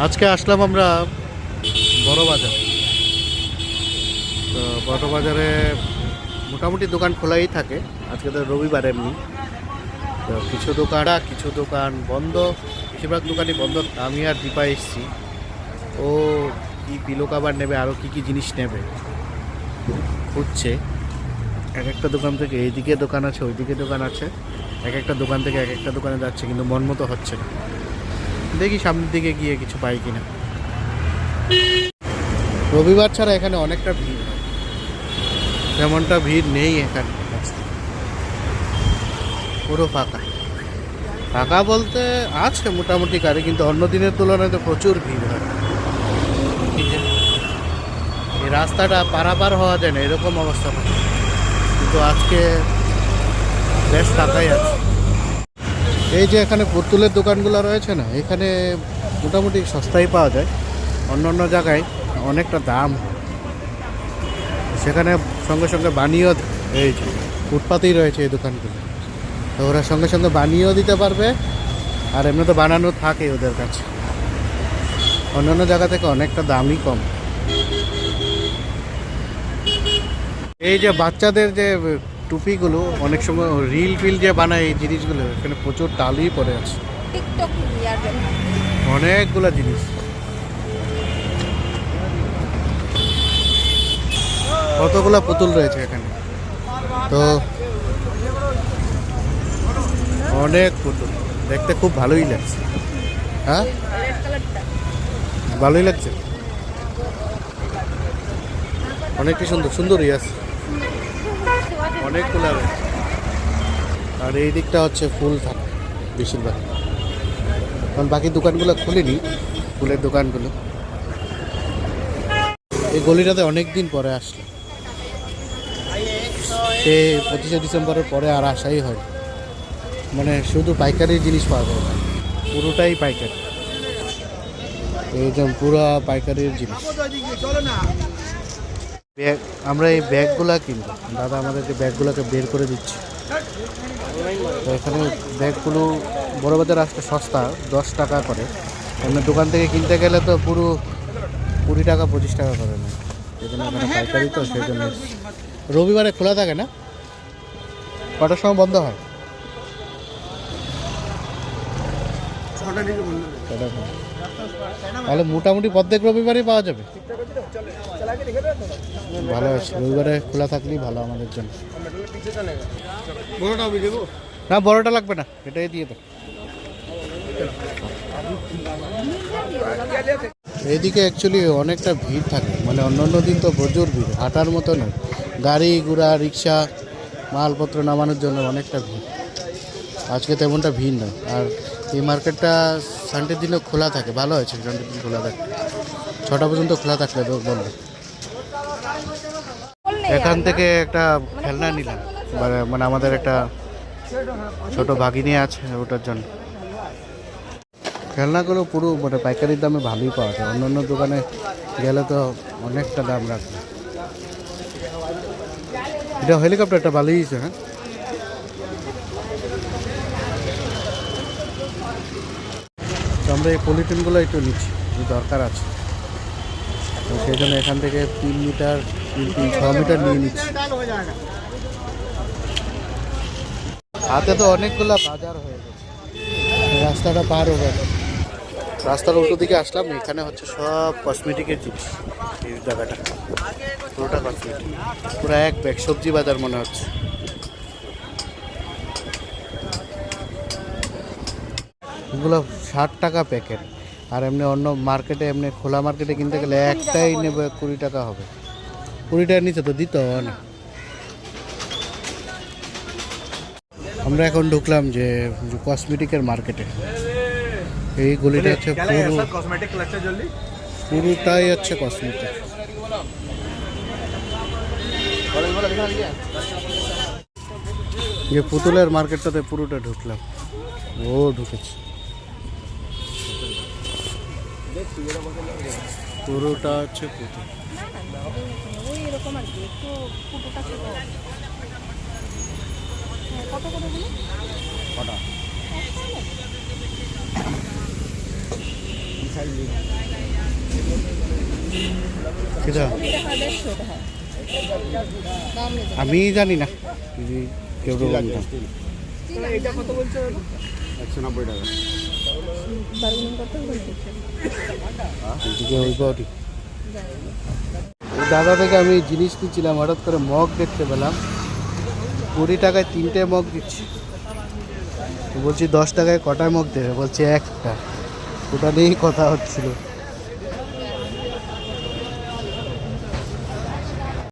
আজকে আসলাম আমরা বড় বাজার। তো বড় বাজারে মোটামুটি দোকান খোলাই থাকে। আজকে তো রবিবার এমনি, তো কিছু দোকান বন্ধ, বেশিরভাগ দোকানই বন্ধ। আমি আর দীপা এসছি, ও কি পিলো কাভার নেবে, আরও কি কি জিনিস নেবে খুঁজছে। এক একটা দোকান থেকে এইদিকে দোকান আছে, ওইদিকে দোকান আছে, এক একটা দোকান থেকে এক একটা দোকানে যাচ্ছে, কিন্তু মন মতো হচ্ছে না। দেখি সামনের দিকে গিয়ে কিছু পাই কিনা। রবিবার ছাড়া এখানে অনেকটা ভিড় হয়, তেমনটা ভিড় নেই এখানে। পুরো ফাঁকা ফাঁকা বলতে আছে মোটামুটি গাড়ি, কিন্তু অন্য দিনের তুলনায় তো প্রচুর ভিড় হয়। এই রাস্তাটা পারাপার হওয়া যায় না, এরকম অবস্থা হয়, কিন্তু আজকে বেশ ফাঁকাই আছে। এই যে এখানে পুতুলের দোকানগুলো রয়েছে না, এখানে মোটামুটি সস্তায় পাওয়া যায়। অন্য অন্য জায়গায় অনেকটা দাম হয়, সেখানে সঙ্গে সঙ্গে বানিয়েও দেয়। এই যে ফুটপাতেই রয়েছে এই দোকানগুলো, তো ওরা সঙ্গে সঙ্গে বানিয়েও দিতে পারবে, আর এমনি তো বানানো থাকে ওদের কাছে। অন্যান্য জায়গা থেকে অনেকটা দামই কম। এই যে বাচ্চাদের যে টুপিগুলো, অনেক সময় রিল ফিল যে বানায়, এই জিনিসগুলো এখানে প্রচুর টালই পড়ে আছে, অনেকগুলো জিনিস। কতগুলো পুতুল রয়েছে এখানে, তো অনেক পুতুল, দেখতে খুব ভালোই লাগছে। হ্যাঁ, ভালোই লাগছে, অনেকটাই সুন্দর সুন্দরই আছে, অনেকগুলো রয়েছে। আর এই দিকটা হচ্ছে ফুল থাকে বেশিরভাগ, কারণ বাকি দোকানগুলো খুলিনি, ফুলের দোকানগুলো। এই গলিটাতে অনেক দিন পরে আসলো, সে 25শে ডিসেম্বরের পরে আর আসাই হয়, মানে শুধু পাইকারি জিনিস পাওয়া যায় না, পুরোটাই পাইকারি, একদম পুরো পাইকারির জিনিস। ব্যাগ, আমরা এই ব্যাগগুলা কিনবো, দাদা আমাদেরকে ব্যাগগুলোকে বের করে দিচ্ছে। তো এখানে ব্যাগগুলো বড় বাজার আসতে সস্তা, 10 টাকা করে। এমনি দোকান থেকে কিনতে গেলে তো পুরো 20 টাকা 25 টাকা করে না, সেই জন্য এখানে পাইকারি, তো সেই জন্য। রবিবারে খোলা থাকে না, কটার সময় বন্ধ হয়? তাহলে মোটামুটি প্রত্যেক রবিবারই পাওয়া যাবে, ভালো আছে। রবিবারে খোলা থাকলেই ভালো আমাদের জন্য। না, বড়টা লাগবে না, এটাই দিয়ে দাও। এইদিকে অ্যাকচুয়ালি অনেকটা ভিড় থাকে, মানে অন্য অন্য দিন তো প্রচুর ভিড়, হাঁটার মতো নয়, গাড়ি ঘোড়া রিক্সা মালপত্র নামানোর জন্য অনেকটা ভিড়। আজকে তেমনটা ভিড় নয়। আর এই মার্কেটটা সানডের দিনও খোলা থাকে, ভালো হয়েছে সানডের দিন খোলা থাকে, 6টা পর্যন্ত খোলা থাকলে তো বলবে। এখান থেকে একটা খেলনা নিলাম, মানে আমাদের একটা ছোট ভাগিনী আছে, ওটার জন্য। খেলনাগুলো পুরো মানে পাইকারির দামে ভালোই পাওয়া যায়, অন্য অন্য দোকানে গেলে তো অনেকটা দাম রাখবে। এটা হেলিকপ্টারটা ভালোই হয়েছে। হ্যাঁ, তো আমরা এই পলিথিনগুলো একটু নিচ্ছি, দরকার আছে, তো সেই জন্য এখান থেকে 3 মিটার 6 মিটার নিয়ে নিচ্ছি। হাতে তো অনেকগুলো বাজার হয়ে গেছে, রাস্তাটা পার হয়ে গেছে। রাস্তার উল্টো দিকে আসলাম, এখানে হচ্ছে সব কসমেটিকের জিনিস। এই জায়গাটা পুরোটা কসমেটিক, পুরো এক ব্যাগ সবজি বাজার মনে হচ্ছে। এগুলো 60 টাকা প্যাকেট, আর এমনি অন্য মার্কেটে, এমনি খোলা মার্কেটে কিনতে গেলে একটাই নেবে 20 টাকা হবে, 20 টাকার নিচে তো দিতে হবে না। আমরা এখন ঢুকলাম যে কসমেটিকের মার্কেটে। এই গলিটা হচ্ছে পুরোটাই হচ্ছে কসমেটিক। যে পুতুলের মার্কেটটাতে পুরোটা ঢুকলাম, ও ঢুকেছে পুরোটা হচ্ছে পুতুল। সেটা আমি জানি না, কেউ তো জানি না। এটা কত বলছো? 190 টাকা। এদিকে ওই বডি দাদা থেকে আমি জিনিস নিচ্ছিলাম, হঠাৎ করে মগ দেখতে পেলাম, 20 টাকায় 3টে মগ দিচ্ছি। তো বলছি 10 টাকায় কটা মগ দেবে, বলছে একটা। ওটা নিয়েই কথা হচ্ছিল।